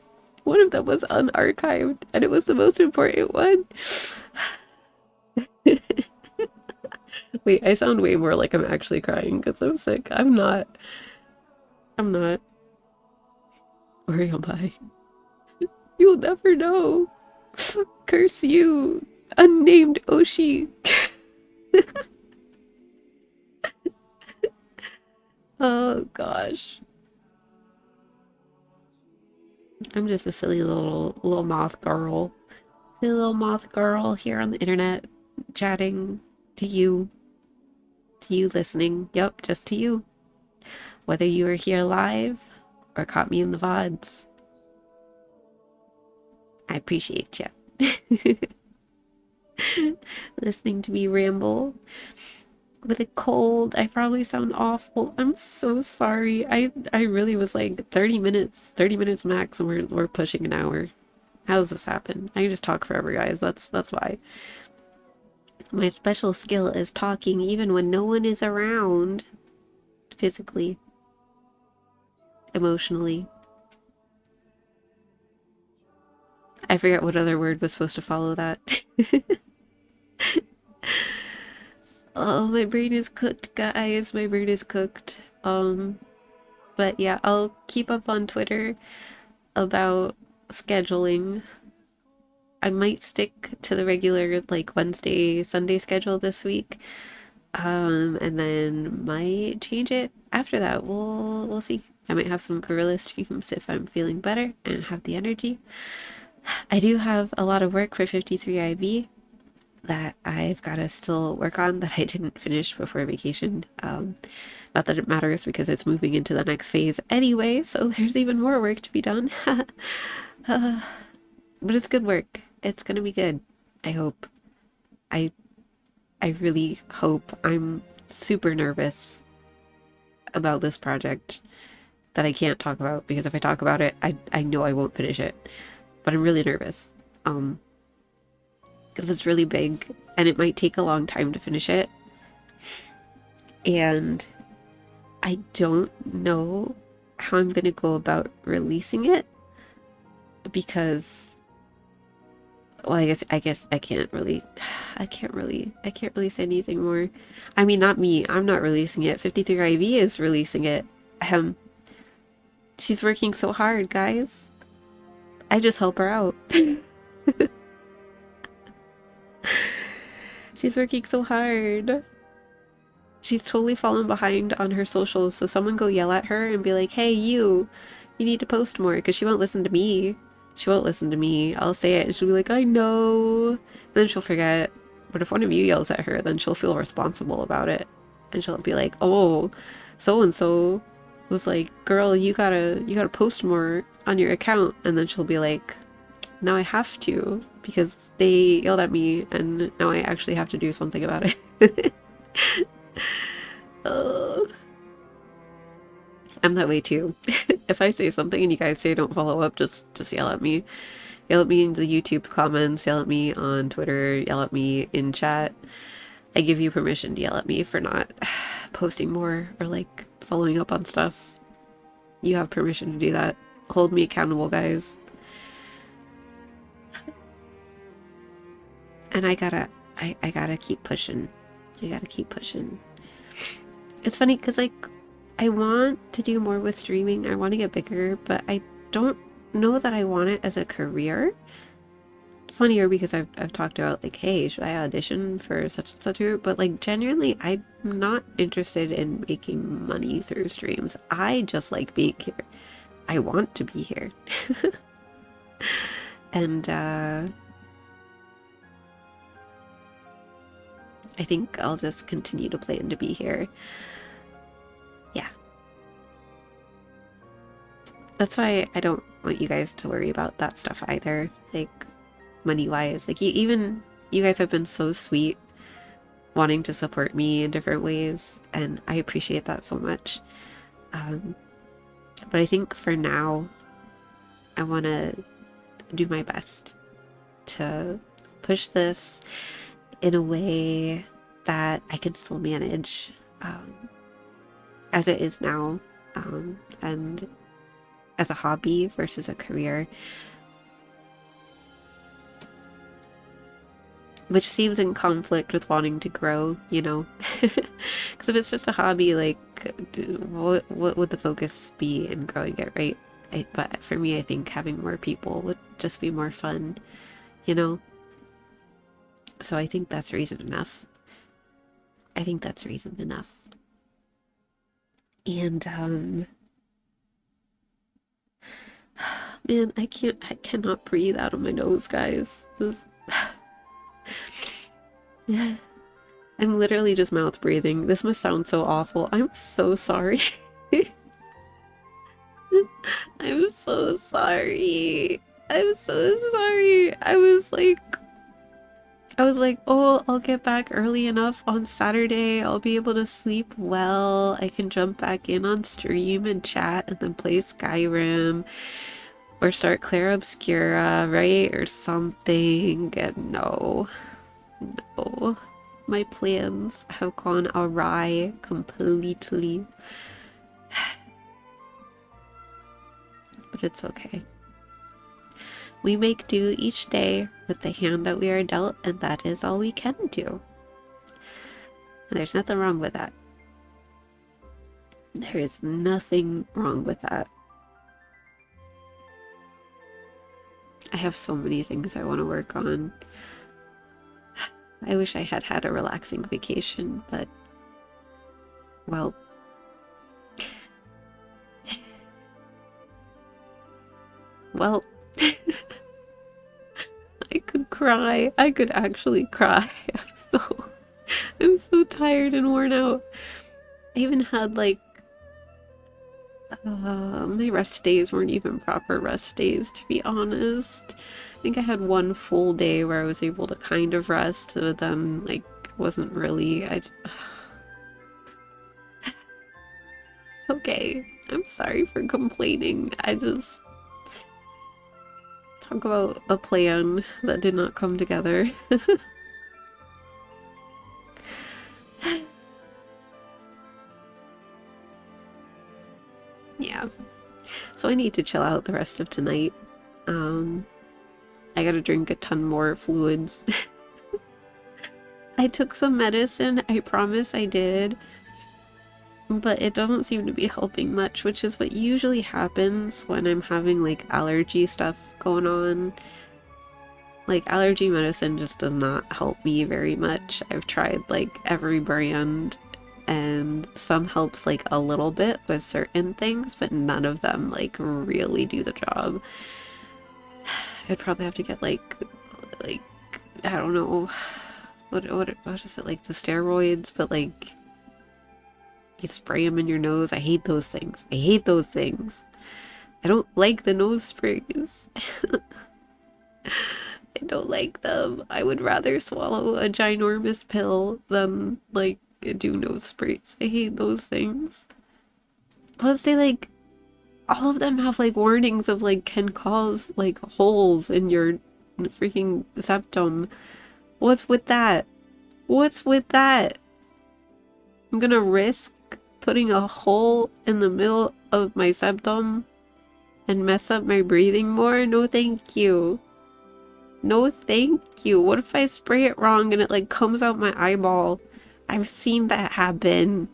One of them was unarchived, and it was the most important one. Wait, I sound way more like I'm actually crying because I'm sick. I'm not. I'm not. Or am I? You'll never know. Curse you, unnamed Oshi. Oh gosh. I'm just a silly little moth girl. Silly little moth girl here on the internet chatting to you listening. Yep, just to you. Whether you are here live or caught me in the VODs. I appreciate you. Listening to me ramble with a cold. I probably sound awful. I'm so sorry. I really was like 30 minutes max, and we're pushing an hour. How does this happen? I can just talk forever, guys. That's why. My special skill is talking even when no one is around. Physically, emotionally. I forget what other word was supposed to follow that. Oh, my brain is cooked, guys. My brain is cooked. But yeah, I'll keep up on Twitter about scheduling. I might stick to the regular like Wednesday, Sunday schedule this week. And then might change it after that. We'll see. I might have some gorilla streams if I'm feeling better and have the energy. I do have a lot of work for 53 IV that I've got to still work on that I didn't finish before vacation. Not that it matters because it's moving into the next phase anyway, so there's even more work to be done. But it's good work. It's gonna be good. I hope. I I really hope. I'm super nervous about this project that I can't talk about because if I talk about it, I know I won't finish it. But I'm really nervous. Because it's really big and it might take a long time to finish it. And I don't know how I'm gonna go about releasing it because well, I guess I can't really I can't really say anything more. I mean, not me. I'm not releasing it. 53 IV is releasing it. She's working so hard, guys. I just help her out. She's working so hard. She's totally fallen behind on her socials, so someone go yell at her and be like, hey, you need to post more, because she won't listen to me. She won't listen to me. I'll say it, and she'll be like, I know. And then she'll forget. But if one of you yells at her, then she'll feel responsible about it. And she'll be like, oh, so-and-so was like, girl, you gotta post more on your account. And then she'll be like, now I have to, because they yelled at me, and now I actually have to do something about it. I'm that way too. If I say something and you guys say don't follow up, just yell at me. Yell at me in the YouTube comments, yell at me on Twitter, yell at me in chat. I give you permission to yell at me for not posting more or like following up on stuff. You have permission to do that. Hold me accountable, guys. And I gotta keep pushing. I gotta keep pushing. It's funny because like I want to do more with streaming. I want to get bigger, but I don't know that I want it as a career. Funnier because I've talked about like, hey, should I audition for such and such a, but like genuinely I'm not interested in making money through streams. I just like being here. I want to be here. And I think I'll just continue to plan to be here. Yeah. That's why I don't want you guys to worry about that stuff either. Like, money-wise. Like, even you guys have been so sweet wanting to support me in different ways, and I appreciate that so much. But I think for now, I want to do my best to push this in a way that I can still manage as it is now, and as a hobby versus a career, which seems in conflict with wanting to grow, you know? Because if it's just a hobby, like, what would the focus be in growing it, right? But for me, I think having more people would just be more fun, you know? So I think that's reason enough. I think that's reason enough. And, man, I cannot breathe out of my nose, guys. This... I'm literally just mouth breathing. This must sound so awful. I'm so sorry. I'm so sorry. I'm so sorry. I was like, oh, I'll get back early enough on Saturday. I'll be able to sleep well. I can jump back in on stream and chat and then play Skyrim or start Clair Obscura, right? Or something. And no. No. My plans have gone awry completely. But it's okay. We make do each day with the hand that we are dealt, and that is all we can do. And there's nothing wrong with that. There is nothing wrong with that. I have so many things I want to work on. I wish I had had a relaxing vacation, but, well, well, I could cry. I could actually cry. I'm so tired and worn out. I even had like, my rest days weren't even proper rest days, to be honest. I think I had one full day where I was able to kind of rest, but then, like, wasn't really. It's okay. I'm sorry for complaining. I just talk about a plan that did not come together. Yeah. So I need to chill out the rest of tonight. I gotta drink a ton more fluids. I took some medicine, I promise I did. But it doesn't seem to be helping much, which is what usually happens when I'm having like allergy stuff going on. Like, allergy medicine just does not help me very much. I've tried like every brand, and some helps like a little bit with certain things, but none of them like really do the job. I'd probably have to get like I don't know, what is it, like the steroids, but like you spray them in your nose. I hate those things. I hate those things. I don't like the nose sprays. I don't like them. I would rather swallow a ginormous pill than like do nose sprays. I hate those things. Plus they like, all of them have like warnings of like can cause like holes in your freaking septum. What's with that? What's with that? I'm gonna risk putting a hole in the middle of my septum and mess up my breathing more? No thank you. No thank you. What if I spray it wrong and it like comes out my eyeball? I've seen that happen.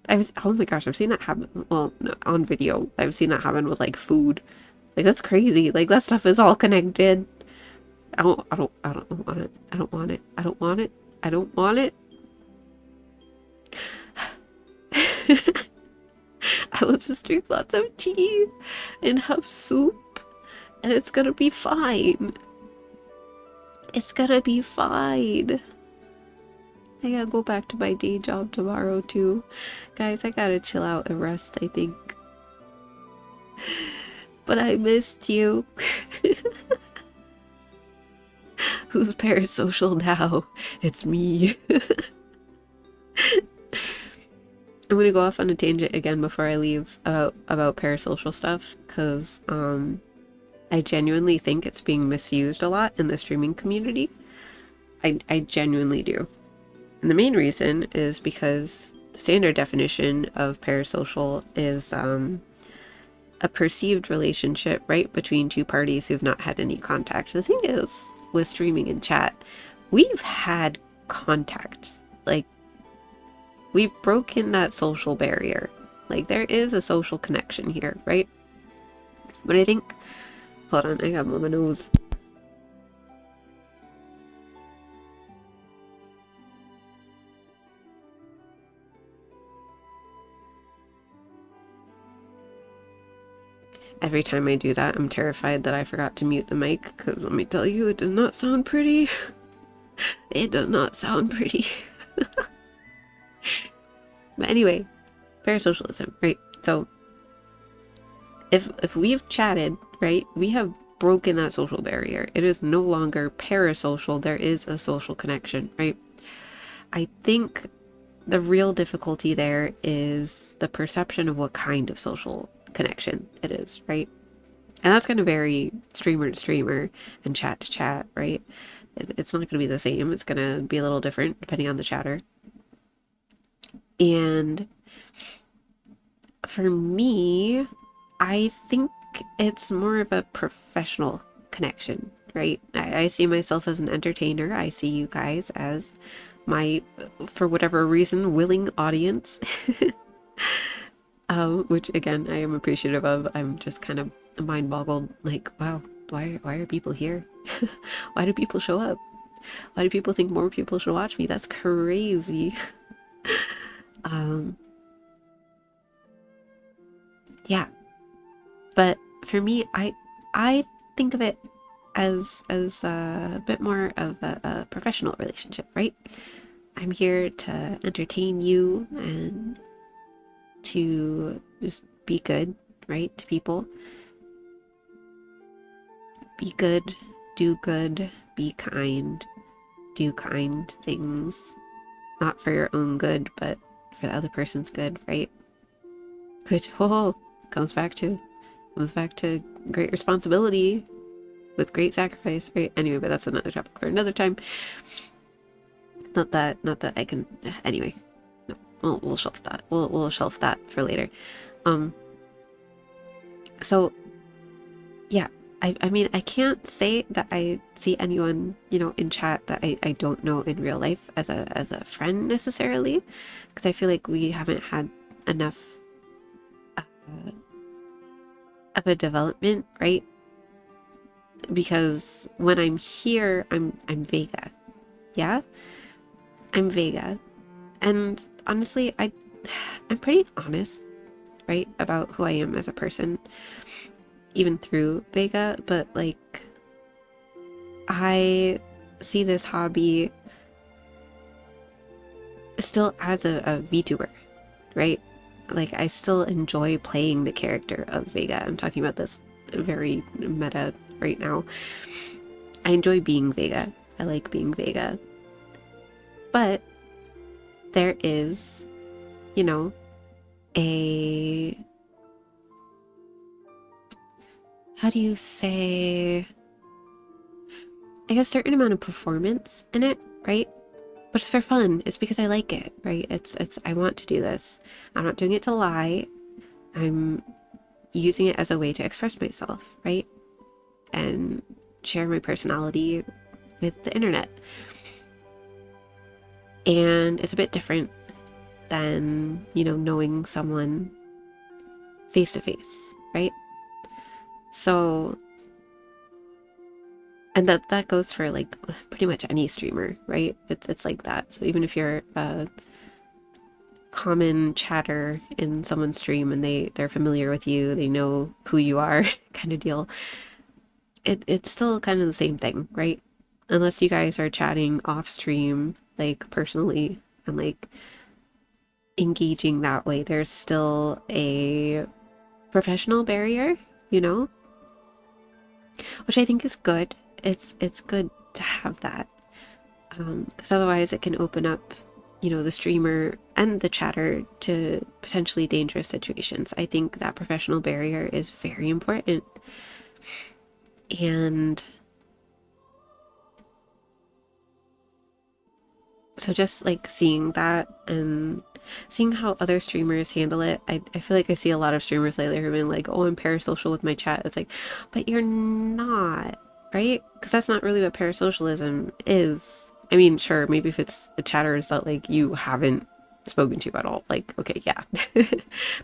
Oh my gosh, I've seen that happen. Well, no, on video. I've seen that happen with like food. Like, that's crazy. Like, that stuff is all connected. I don't want it. I don't want it. I don't want it. I don't want it. I will just drink lots of tea and have soup, and it's gonna be fine. It's gonna be fine. I gotta go back to my day job tomorrow too. Guys, I gotta chill out and rest, I think. But I missed you. Who's parasocial now? It's me. I'm gonna go off on a tangent again before I leave about parasocial stuff, because I genuinely think it's being misused a lot in the streaming community. I genuinely do. And the main reason is because the standard definition of parasocial is a perceived relationship, right, between two parties who've not had any contact. The thing is, with streaming and chat, we've had contact. Like, we've broken that social barrier. Like, there is a social connection here, right? But I think... Hold on, I got my nose. Every time I do that, I'm terrified that I forgot to mute the mic, because let me tell you, it does not sound pretty. It does not sound pretty. But anyway, parasocialism, right? So, if we've chatted, right, we have broken that social barrier. It is no longer parasocial, there is a social connection, right? I think the real difficulty there is the perception of what kind of social connection it is, right? And that's going to vary streamer to streamer and chat to chat, right? It's not going to be the same. It's going to be a little different depending on the chatter. And for me, I think it's more of a professional connection, right? I see myself as an entertainer. I see you guys as my, for whatever reason, willing audience. Which again, I am appreciative of. I'm just kind of mind boggled, like, wow, why are people here? Why do people show up? Why do people think more people should watch me? That's crazy. Yeah, but for me, I think of it as a bit more of a professional relationship, right? I'm here to entertain you and to just be good, right, to people. Be good, do good, be kind, do kind things. Not for your own good, but for the other person's good, right? Which, comes back to great responsibility with great sacrifice, right? Anyway, but that's another topic for another time. Not that I can, anyway. No, we'll shelf that. We'll shelf that for later. So yeah, I mean, I can't say that I see anyone, you know, in chat that I don't know in real life as a friend necessarily, because I feel like we haven't had enough of a development, right? Because when I'm here, I'm Vega. Yeah? I'm Vega. And honestly, I'm pretty honest, right, about who I am as a person, even through Vega, but like, I see this hobby still as a VTuber, right? Like, I still enjoy playing the character of Vega. I'm talking about this very meta right now. I enjoy being Vega. I like being Vega. But there is, you know, how do you say, like a certain amount of performance in it, right? But it's for fun. It's because I like it, right? It's I want to do this. I'm not doing it to lie. I'm using it as a way to express myself, right? And share my personality with the internet. And it's a bit different than, you know, knowing someone face to face, right? So, and that goes for like pretty much any streamer, right? It's like that. So even if you're a common chatter in someone's stream and they're familiar with you, they know who you are, kind of deal, it's still kind of the same thing, right? Unless you guys are chatting off stream, like personally, and like engaging that way, there's still a professional barrier, you know, which I think is good. It's good to have that, because otherwise it can open up you know, the streamer and the chatter to potentially dangerous situations. I think that professional barrier is very important. And so just like seeing that and seeing how other streamers handle it, I feel like I see a lot of streamers lately who are being like, oh, I'm parasocial with my chat. It's like, but you're not, right? Because that's not really what parasocialism is. I mean, sure, maybe if it's the chatters that like you haven't spoken to at all, like, okay, yeah,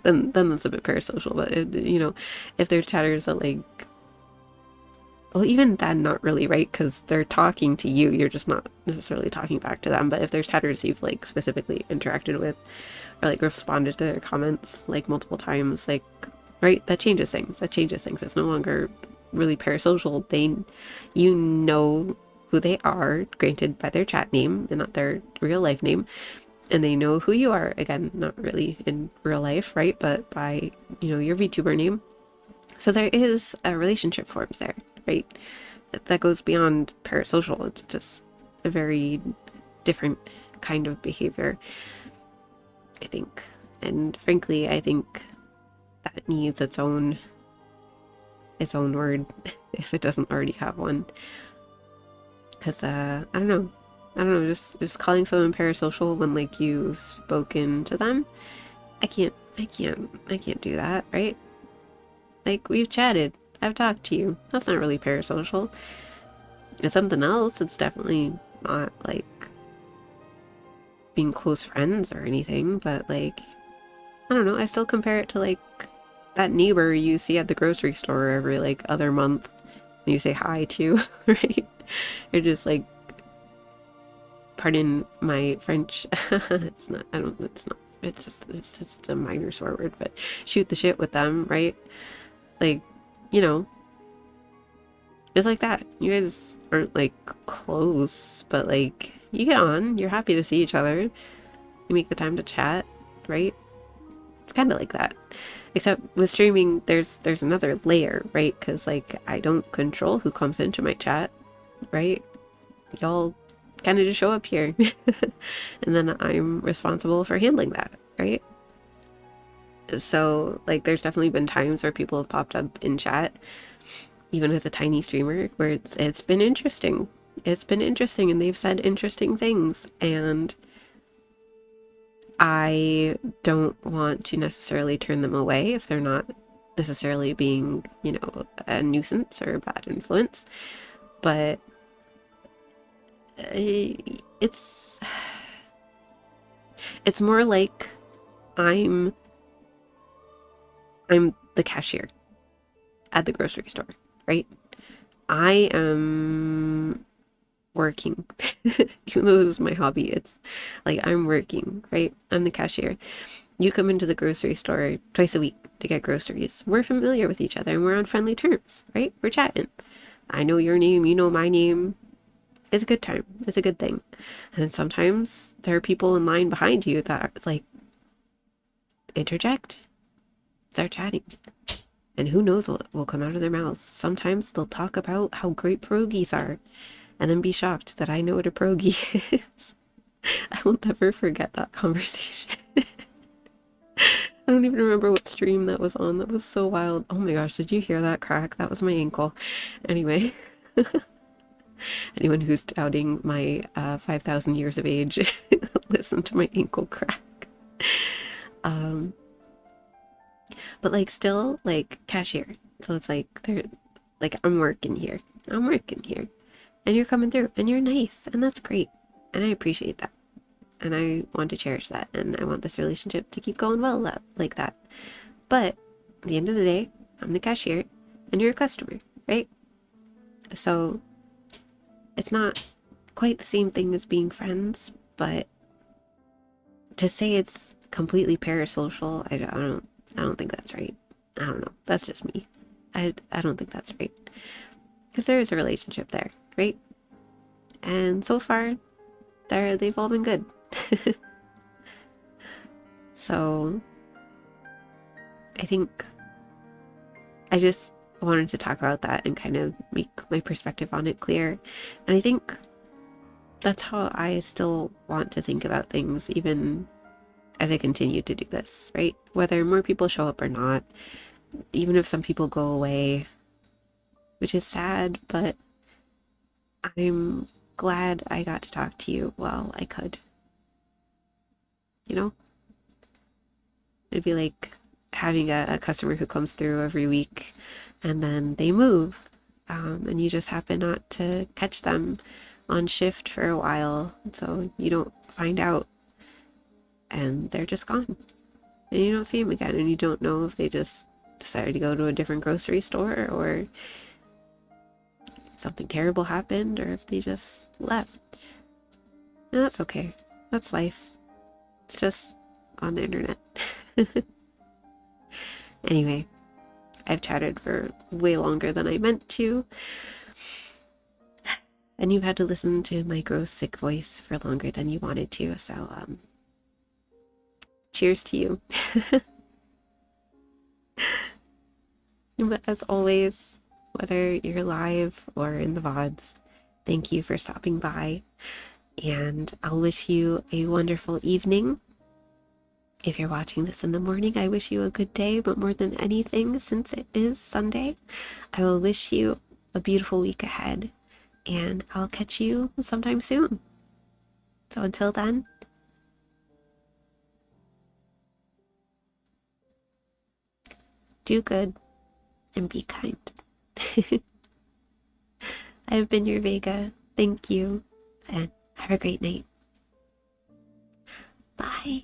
then that's a bit parasocial. But you know, if there's chatters that like, well, even then, not really, right? Because they're talking to you. You're just not necessarily talking back to them. But if there's chatters you've like specifically interacted with or like responded to their comments like multiple times, like, right, that changes things. That changes things. It's no longer really parasocial. You know who they are, granted by their chat name and not their real life name. And they know who you are, again, not really in real life, right? But by, you know, your VTuber name. So there is a relationship formed there, right? That goes beyond parasocial. It's just a very different kind of behavior, I think. And frankly, I think that needs its own word if it doesn't already have one. Because I don't know. Just calling someone parasocial when like you've spoken to them, I can't do that, right? Like, we've chatted. I've talked to you. That's not really parasocial. It's something else. It's definitely not, like, being close friends or anything, but, like, I don't know. I still compare it to, like, that neighbor you see at the grocery store every, like, other month and you say hi to, right? You're just, like, pardon my French. It's not, I don't, it's not, it's just a minor swear word, but shoot the shit with them, right? Like, you know, it's like that. You guys aren't like close, but like you get on, you're happy to see each other. You make the time to chat, right? It's kind of like that. Except with streaming, there's another layer, right? Because like I don't control who comes into my chat, right? Y'all kind of just show up here. And then I'm responsible for handling that, right? So like there's definitely been times where people have popped up in chat even as a tiny streamer where it's been interesting. It's been interesting and they've said interesting things, and I don't want to necessarily turn them away if they're not necessarily being, you know, a nuisance or a bad influence. But it's more like I'm the cashier at the grocery store, right? I am working. Even though this is my hobby, it's like I'm working, right? I'm the cashier. You come into the grocery store twice a week to get groceries. We're familiar with each other and we're on friendly terms, right? We're chatting. I know your name, you know my name. It's a good time. It's a good thing. And then sometimes there are people in line behind you that are like interject, start chatting. And who knows what will come out of their mouths. Sometimes they'll talk about how great pierogies are and then be shocked that I know what a pierogi is. I will never forget that conversation. I don't even remember what stream that was on. That was so wild. Oh my gosh, did you hear that crack? That was my ankle. Anyway, anyone who's doubting my 5,000 years of age, listen to my ankle crack. But like still like cashier. So it's like they're like I'm working here. I'm working here. And you're coming through and you're nice and that's great. And I appreciate that. And I want to cherish that and I want this relationship to keep going well like that. But at the end of the day, I'm the cashier and you're a customer, right? So it's not quite the same thing as being friends, but to say it's completely parasocial, I don't think that's right. I don't know. That's just me. I don't think that's right. Because there is a relationship there, right? And so far, they've all been good. So I think I just wanted to talk about that and kind of make my perspective on it clear. And I think that's how I still want to think about things, even as I continue to do this, right? Whether more people show up or not, even if some people go away, which is sad, but I'm glad I got to talk to you while I could. You know? It'd be like having a customer who comes through every week and then they move, and you just happen not to catch them on shift for a while, so you don't find out, and they're just gone. And you don't see them again, and you don't know if they just decided to go to a different grocery store or something terrible happened or if they just left. And that's okay. That's life. It's just on the internet. Anyway, I've chatted for way longer than I meant to, and you've had to listen to my gross sick voice for longer than you wanted to, so cheers to you. But as always, whether you're live or in the VODs, thank you for stopping by, and I'll wish you a wonderful evening. If you're watching this in the morning, I wish you a good day, but more than anything, since it is Sunday, I will wish you a beautiful week ahead, and I'll catch you sometime soon. So until then, do good and be kind. I've been your Vega. Thank you, and have a great night. Bye.